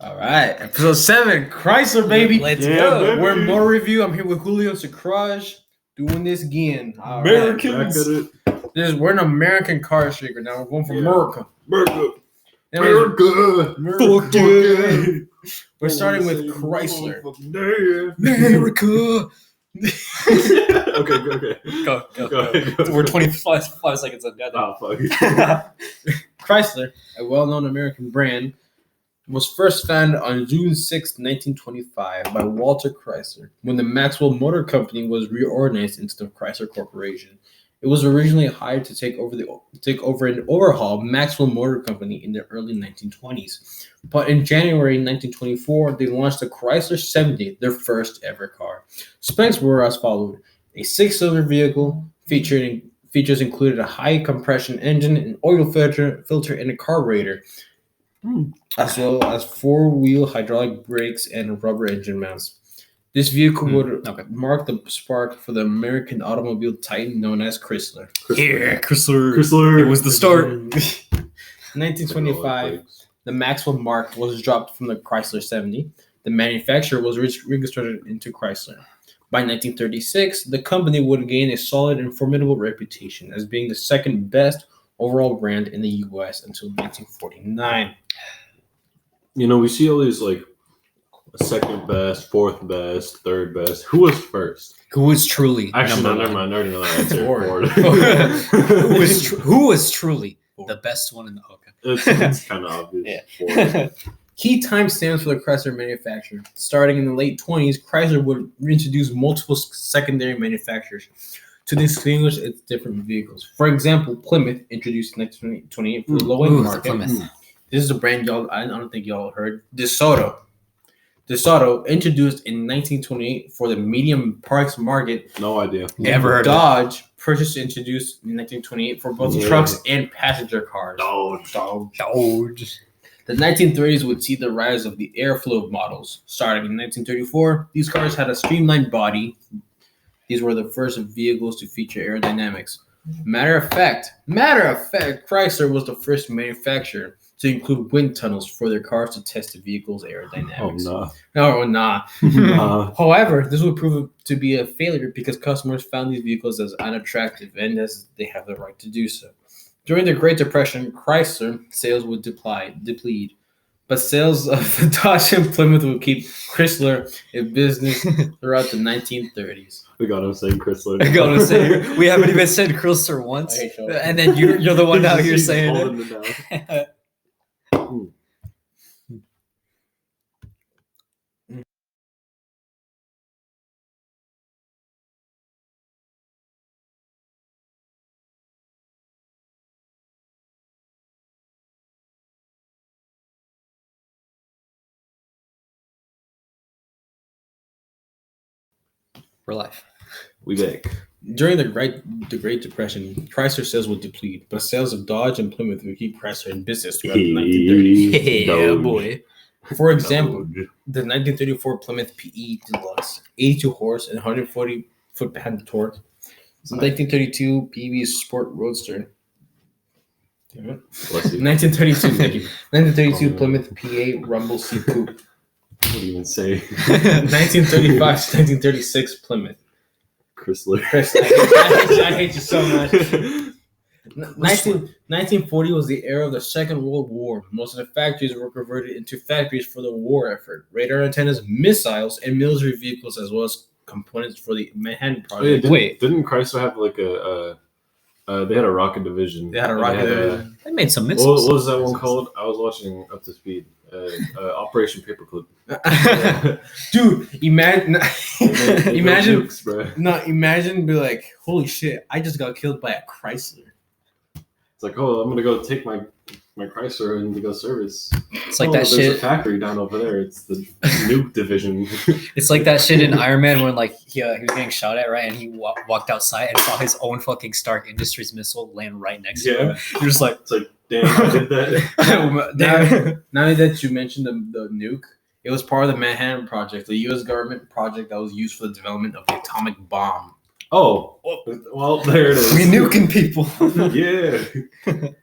All right, episode 7, Chrysler, baby. Let's go. baby. We're in motor review. I'm here with Julio Sacraj doing this again. All right. Americans. We're an American car shaker now. We're going for America. Fuck yeah. We're starting with Chrysler. America. Okay. Go. We're 25 seconds in. Oh, fuck. Chrysler, a well-known American brand, was first founded on June 6, 1925 by Walter Chrysler when the Maxwell Motor Company was reorganized into the Chrysler Corporation. It was originally hired to take over and overhaul Maxwell Motor Company in the early 1920s. But in January 1924, they launched the Chrysler 70, their first ever car. Specs were as followed: a 6-cylinder vehicle features included a high compression engine, an oil filter, and a carburetor, as well as 4-wheel hydraulic brakes and rubber engine mounts. This vehicle would mark the spark for the American automobile titan known as Chrysler. Yeah, Chrysler. It was the start. In 1925, the Maxwell mark was dropped from the Chrysler 70. The manufacturer was registered into Chrysler. By 1936, the company would gain a solid and formidable reputation as being the second best overall brand in the U.S. until 1949. You know, we see all these like second best, fourth best, third best. Who was first? Who was truly? Actually, number never mind. I already know that answer. Ford. Who was truly the best one in the hookup? It's kind of obvious. Yeah. Key timestamps for the Chrysler manufacturer. Starting in the late 20s, Chrysler would reintroduce multiple secondary manufacturers to distinguish its different vehicles. For example, Plymouth, introduced in 1928 for the low-end market. Plymouth. This is a brand I don't think y'all heard. DeSoto, introduced in 1928 for the medium price market. No idea. Never heard of Dodge, introduced in 1928 for both trucks and passenger cars. Dodge. The 1930s would see the rise of the Airflow models. Starting in 1934, these cars had a streamlined body. These were the first vehicles to feature aerodynamics. Matter of fact, Chrysler was the first manufacturer to include wind tunnels for their cars to test the vehicle's aerodynamics. Oh, nah. However, this would prove to be a failure because customers found these vehicles as unattractive, and as they have the right to do so. During the Great Depression, Chrysler sales would deplete, but sales of Dodge and Plymouth would keep Chrysler in business throughout the 1930s. We got him saying Chrysler. We haven't even said Chrysler once, and then you're the one out here saying it. For life. We back. During the Great Depression, Chrysler sales would deplete, but sales of Dodge and Plymouth would keep Chrysler in business throughout the 1930s. Yeah, boy. For example, the 1934 Plymouth PE Deluxe, 82 horse and 140 foot-pound torque. The 1932 PV Sport Roadster. 1932 Plymouth PA Rumble C Coupe. What do you even say? 1935 to 1936 Plymouth. Chrysler. I hate you so much. 1940 was the era of the Second World War. Most of the factories were converted into factories for the war effort. Radar antennas, missiles, and military vehicles, as well as components for the Manhattan Project. Didn't Chrysler have like they had a rocket division? They had a rocket division. They made some missiles. What was that one called? I was watching Up to Speed. Operation Paperclip. Dude, imagine nukes, bro. Imagine be like, holy shit, I just got killed by a Chrysler. It's like, oh, I'm gonna go take my Chrysler and go service. It's like there's shit. A factory down over there. It's the nuke division. It's like that shit in Iron Man when like he was getting shot at, right? And he walked outside and saw his own fucking Stark Industries missile land right next to him. You're just like, it's like, damn, I did that. now that you mentioned the nuke, it was part of the Manhattan Project, the U.S. government project that was used for the development of the atomic bomb. Oh, well, there it is. We nuking people. Yeah.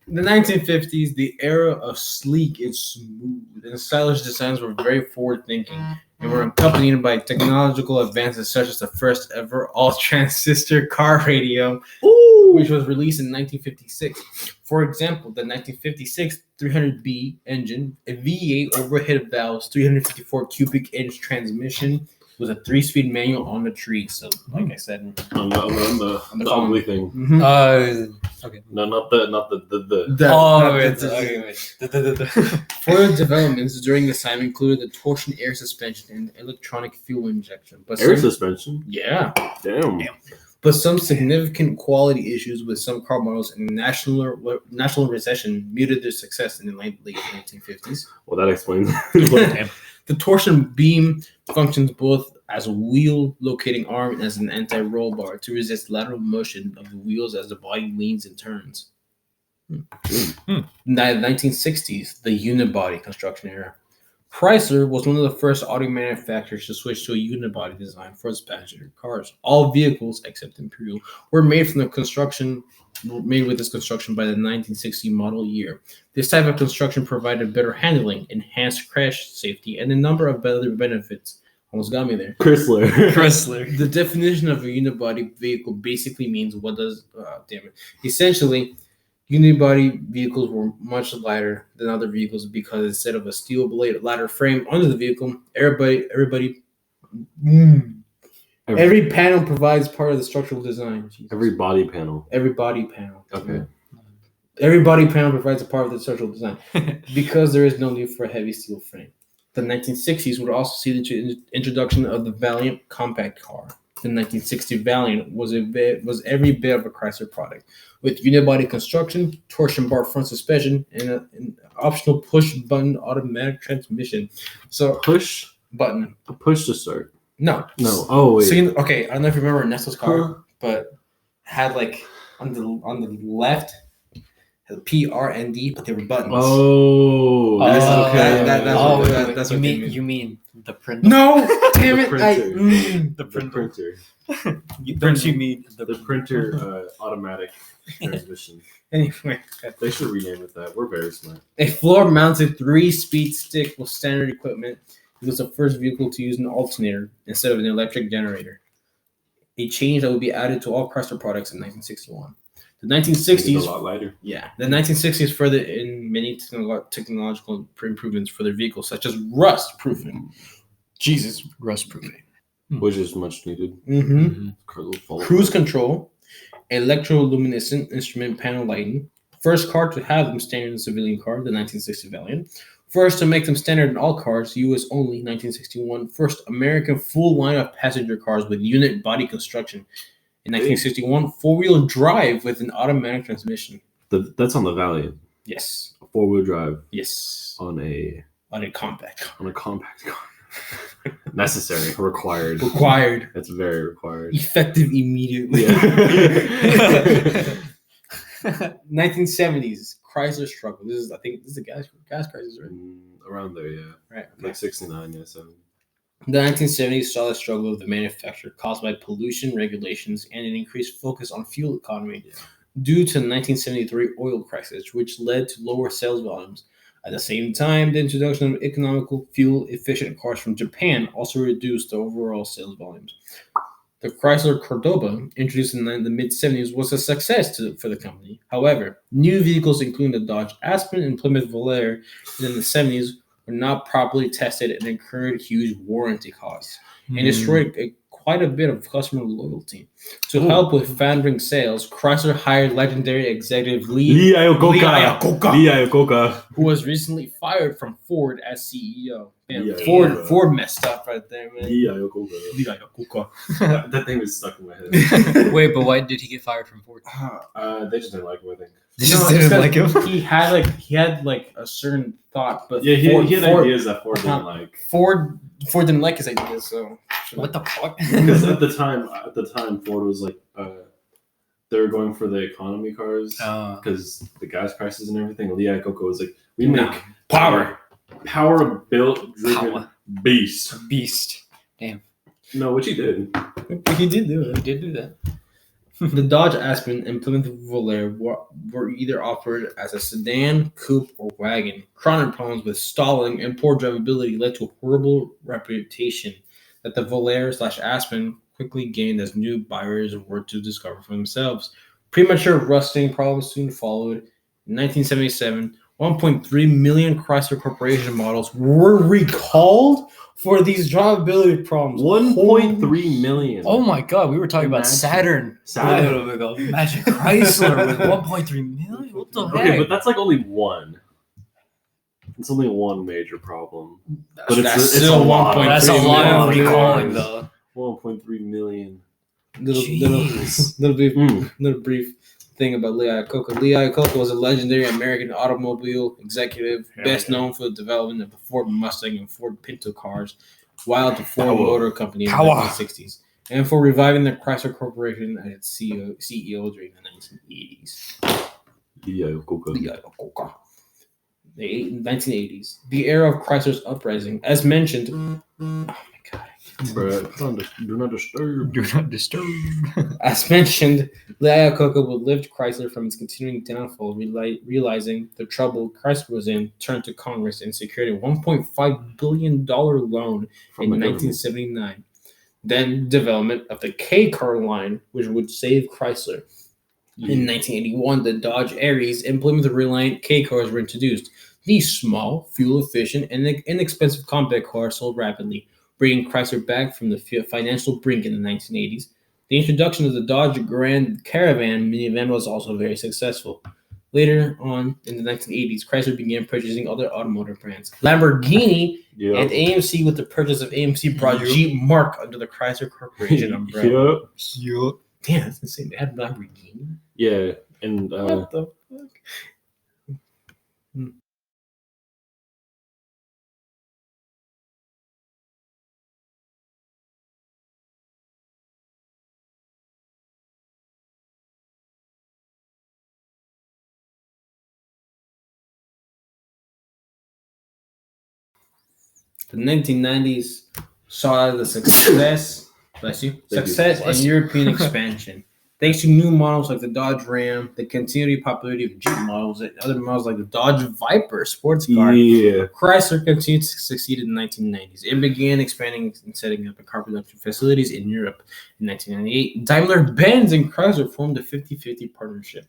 In the 1950s, the era of sleek and smooth and stylish designs were very forward-thinking and were accompanied by technological advances such as the first ever all-transistor car radio, which was released in 1956. For example, the 1956 300B engine, a V8 overhead valves, 354 cubic inch transmission, was a 3-speed manual on the tree. So, like I said, On the ugly thing. Okay. No, not the. Further developments during this time included the torsion air suspension and electronic fuel injection. But Air suspension. yeah. Damn. But some significant quality issues with some car models and national recession muted their success in the late 1950s. Well, that explains. The torsion beam functions both as a wheel locating arm and as an anti-roll bar to resist lateral motion of the wheels as the body leans and turns. In the 1960s, the unibody construction era. Chrysler was one of the first auto manufacturers to switch to a unibody design for its passenger cars. All vehicles, except Imperial, were made with this construction by the 1960 model year. This type of construction provided better handling, enhanced crash safety, and a number of other benefits. Almost got me there. Chrysler. The definition of a unibody vehicle basically means what does. Essentially, unibody vehicles were much lighter than other vehicles because instead of a steel blade ladder frame under the vehicle, every panel provides part of the structural design. Jesus. Every body panel. Every body panel. Okay. Every body panel provides a part of the structural design because there is no need for a heavy steel frame. The 1960s would also see the introduction of the Valiant compact car. The 1960 Valiant was every bit of a Chrysler product, with unibody construction, torsion bar front suspension, and an optional push-button automatic transmission. So Push button. A push to start. No. Oh wait. So okay, I don't know if you remember Ernesto's car, but had like on the left had P, R, and D, but they were buttons. Oh. Okay. That's what you mean the printer? No, damn it! The printer. Don't you mean The printer automatic transmission. Anyway, They should rename it that. We're very smart. a floor-mounted 3-speed stick was standard equipment. It was the first vehicle to use an alternator instead of an electric generator. A change that would be added to all Chrysler products in 1961. The 1960s, a lot lighter. Yeah, the 1960s further in many technological improvements for their vehicles, such as rust proofing. Jesus, rust proofing, which is much needed. Cruise control, electroluminescent instrument panel lighting. First car to have them standard in civilian car, the 1960 Valiant. First to make them standard in all cars, U.S. only, 1961. First American full line of passenger cars with unit body construction. In 1961, 4-wheel drive with an automatic transmission. That's on the Valiant. Yes. A 4-wheel drive. Yes. On a compact. On a compact car. Necessary. Required. It's very required. Effective immediately. Yeah. 1970s, Chrysler struggle. This is the gas crisis, right? Around there, yeah. Right. Okay. Like 69, yeah, 70. The 1970s saw the struggle of the manufacturer caused by pollution regulations and an increased focus on fuel economy due to the 1973 oil crisis, which led to lower sales volumes. At the same time, the introduction of economical, fuel-efficient cars from Japan also reduced the overall sales volumes. The Chrysler Cordoba, introduced in the mid-70s, was a success for the company. However, new vehicles, including the Dodge Aspen and Plymouth Valère in the 70s, were not properly tested and incurred huge warranty costs and destroyed quite a bit of customer loyalty. To help with foundering sales, Chrysler hired legendary executive Lee Iacocca, who was recently fired from Ford as CEO. Man, Ford messed up right there, man. Lee Iacocca. That thing was stuck in my head. Wait, but why did he get fired from Ford? They just didn't like him, I think. They just didn't like him? He had a certain thought, but yeah, he had ideas that Ford didn't like. Ford didn't like his ideas, so what the fuck? Because at the time, Ford was like, they were going for the economy cars because the gas prices and everything. Lee Iacocca was like, we make power built driven beast. Damn. No, which he did. He did do it. He did do that. The Dodge Aspen and Plymouth Volare were either offered as a sedan, coupe, or wagon. Chronic problems with stalling and poor drivability led to a horrible reputation that the Volare/Aspen quickly gained as new buyers were to discover for themselves. Premature rusting problems soon followed. In 1977, 1.3 million Chrysler Corporation models were recalled for these drivability problems. 1.3 million. Oh my God, we were talking about Imagine. Saturn a little bit ago. Imagine Chrysler with 1.3 million. What the Okay, heck? but that's like only one. It's only one major problem. But That's it's still a lot. 1.3 That's a lot of million. recalling, though. 1.3 million. Jeez. Little brief thing about Lee Iacocca. Lee Iacocca was a legendary American automobile executive, best known for the development of the Ford Mustang and Ford Pinto cars, while the Ford Motor Company in the 1960s, and for reviving the Chrysler Corporation as its CEO during the 1980s. Lee Iacocca. Lee Iacocca. The 1980s, the era of Chrysler's uprising, as mentioned. Oh my God. Do not disturb. Do not disturb. As mentioned, Lee Iacocca would lift Chrysler from its continuing downfall, realizing the trouble Chrysler was in, turned to Congress and secured a $1.5 billion loan in 1979. Then development of the K-car line, which would save Chrysler. In 1981, the Dodge Aries and Plymouth Reliant K-cars were introduced. These small, fuel-efficient, and inexpensive compact cars sold rapidly, bringing Chrysler back from the financial brink in the 1980s. The introduction of the Dodge Grand Caravan minivan was also very successful. Later on, in the 1980s, Chrysler began purchasing other automotive brands. Lamborghini and AMC, with the purchase of AMC, brought Jeep Mark under the Chrysler Corporation umbrella. Yup. Damn, that's insane. They had Lamborghini? Yeah, and What the fuck? The 1990s saw the success, in European expansion. Thanks to new models like the Dodge Ram, the continued popularity of Jeep models, and other models like the Dodge Viper sports car, Chrysler continued to succeed in the 1990s. It began expanding and setting up car production facilities in Europe. In 1998, Daimler-Benz and Chrysler formed a 50-50 partnership.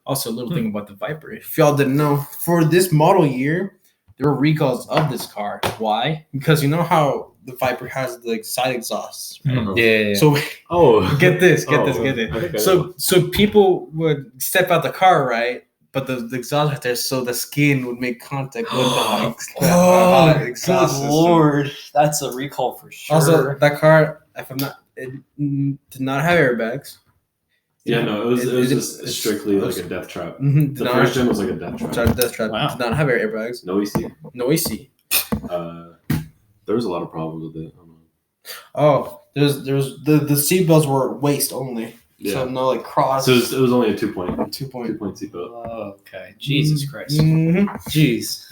Also, a little thing about the Viper. If y'all didn't know, for this model year, there were recalls of this car. Why? Because you know how the Viper has the side exhausts, right? Yeah. So, get this. Okay. So people would step out the car, right? But the exhaust right there, so the skin would make contact with the exhaust system. Lord, that's a recall for sure. Also, that car, if I'm not, it did not have airbags. Yeah, no, it was just strictly like a death trap. The first gen was like a death trap. Death trap. Wow. Did not have airbags. No EC. No AC. There was a lot of problems with it. I don't know. Oh, there's the seatbelts were waist only. Yeah. So no like cross. So it was only a 2-point two-point seatbelt. Oh, okay. Jesus Christ. Mm-hmm. Jeez.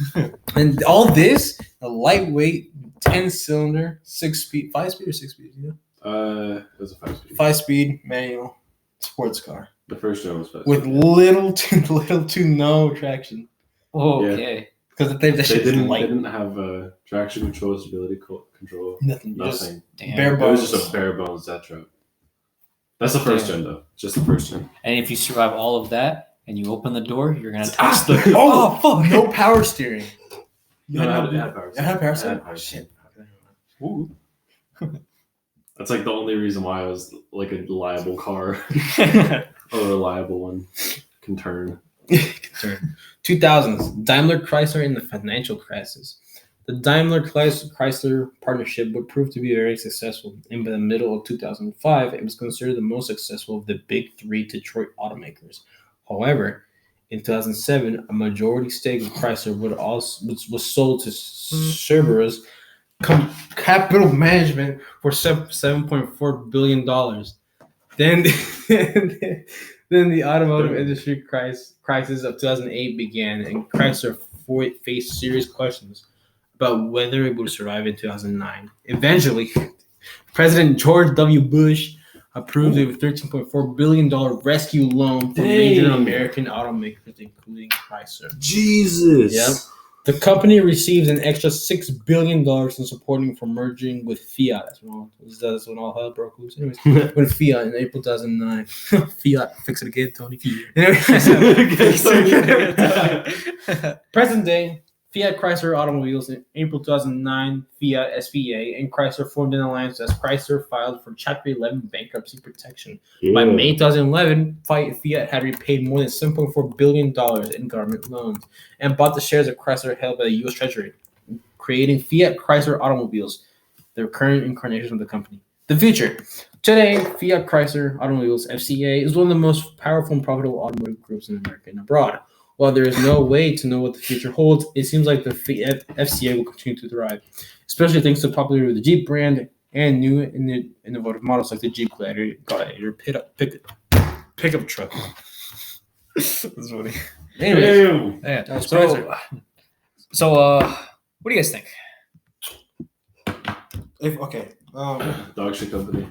And all this, a lightweight 10-cylinder, 5-speed or 6-speed, yeah. It was a 5-speed. 5-speed manual sports car The first gen was 5-speed. with little to no traction. Oh, okay. Because they didn't have traction control, stability control. Nothing. Nothing. Damn. Bare It bones. was just a bare bones death trap. That's the first gen though. Just the first gen. And if you survive all of that and you open the door, you're gonna touch Ah, the. Oh fuck! No power steering. No, it had power. It had power steering. It had power Shit. Ooh. That's like the only reason why I was like a reliable car. A reliable one can turn. 2000s, Daimler Chrysler in the financial crisis. The Daimler Chrysler partnership would prove to be very successful. In the middle of 2005, it was considered the most successful of the big three Detroit automakers. However, in 2007, a majority stake of Chrysler was sold to Cerberus Capital Management for $7.4 billion. Then the automotive industry crisis of 2008 began, and Chrysler faced serious questions about whether it would survive in 2009. Eventually, President George W. Bush approved a $13.4 billion rescue loan for major American automakers, including Chrysler. Jesus. Yep. The company received an extra $6 billion in supporting for merging with Fiat. That's when all hell broke loose. Anyways, with Fiat in April 2009. Fiat, fix it again, Tony. Present day, Fiat Chrysler Automobiles in April 2009, Fiat SVA and Chrysler formed an alliance as Chrysler filed for Chapter 11 bankruptcy protection. By May 2011, Fiat had repaid more than $7.4 billion in government loans and bought the shares of Chrysler held by the U.S. Treasury, creating Fiat Chrysler Automobiles, the current incarnation of the company. The future. Today, Fiat Chrysler Automobiles FCA is one of the most powerful and profitable automotive groups in America and abroad. While there is no way to know what the future holds, it seems like the FCA will continue to thrive, especially thanks to the popularity of the Jeep brand and new innovative models like the Jeep Gladiator pickup truck. That's funny. Anyway, yeah. So, what do you guys think? Dog shit company.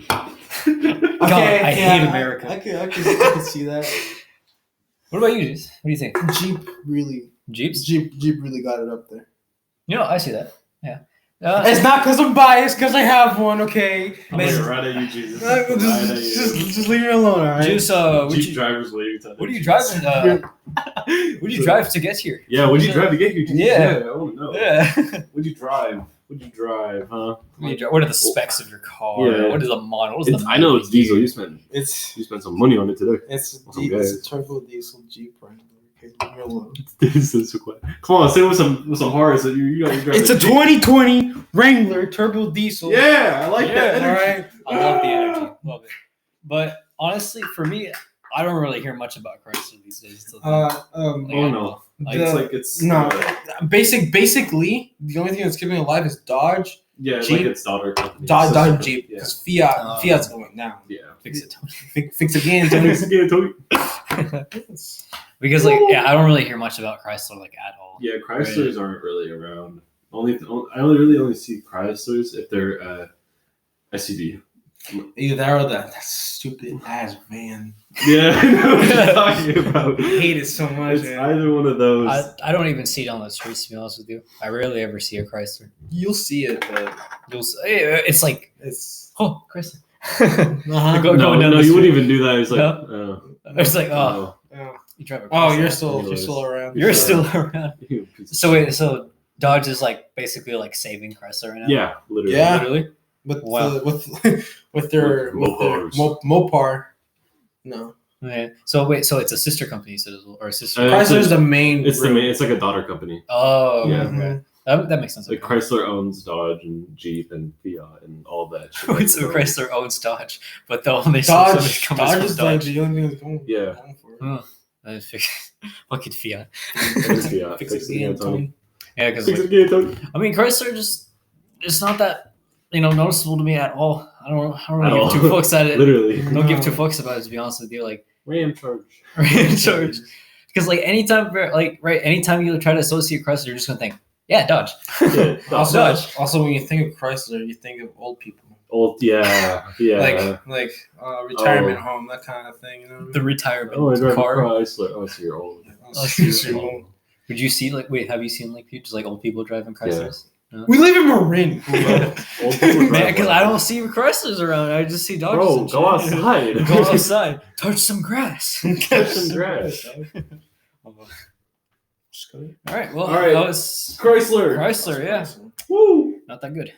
God, I hate America. I could see that. What about you, Juice? What do you think? Jeep really got it up there. You know, I see that. Yeah. It's not because I'm biased, because I have one, okay? I'm like, right at you, Jesus. Just leave me alone, all right? Juice, Jeep drivers waving. What are you driving? What did you drive to get here? Yeah, what did you drive to get here, Jesus? Yeah. I want to know. Yeah. What'd you drive? Huh? What are the specs of your car? Yeah. What is the model? I know it's diesel. You spent some money on it today. It's a turbo diesel Jeep Wrangler. Okay, leave me alone. Come on, say it with some heart. So you it's a 2020 Wrangler turbo diesel. Yeah, I like that. All right. I love the energy. Love it. But honestly, for me, I don't really hear much about Chrysler these days. No. Basically, the only thing that's keeping it alive is Dodge. Yeah, it's Jeep, like its daughter company. Dodge Jeep. Yeah. Because Fiat's going down. Yeah. Fix it, Tony. Fix again, Tony. Because I don't really hear much about Chrysler at all. Yeah, Chryslers aren't really around. I only see Chryslers if they're SUV. Either that or that stupid ass van. Yeah, I know what you're talking about. I hate it so much. It's either one of those. I don't even see it on the streets, to be honest with you. I rarely ever see a Chrysler. You'll see it, but it's like Chrysler. No, you wouldn't even do that. It's like, it's like, you drive a Chrysler. You're still around. You're still around. So Dodge is basically saving Chrysler right now. Yeah, literally. Yeah. Literally. With their Mopar. No. Yeah. So it's a sister company, or a sister. Chrysler's the main. It's it's like a daughter company. Oh, yeah. Okay. That makes sense. Like Chrysler owns Dodge and Jeep and Fiat and all that shit. Wait, so Chrysler owns Dodge, but the only Dodge is the only thing that's going. Yeah. Oh, fucking Fiat. Fix it again, Tony. Yeah, because Chrysler it's not that noticeable to me at all. I don't really give two fucks at it. Literally. Don't give two fucks about it, to be honest with you. Ram charge. Because anytime you try to associate Chrysler, you're just gonna think, yeah, Dodge. Yeah, Dodge. Also, when you think of Chrysler, you think of old people. Yeah. Like retirement home, that kind of thing. The retirement I drive car. Chrysler. Oh, so you're old. Would you see have you seen just old people driving Chryslers? Yeah. No? We live in Marin. Man, because I don't see Chryslers around. I just see Dodges. Bro, go outside. Go outside. Touch some grass. Touch some grass. All right. Well, that was Chrysler. Chrysler, yeah. Woo. Not that good.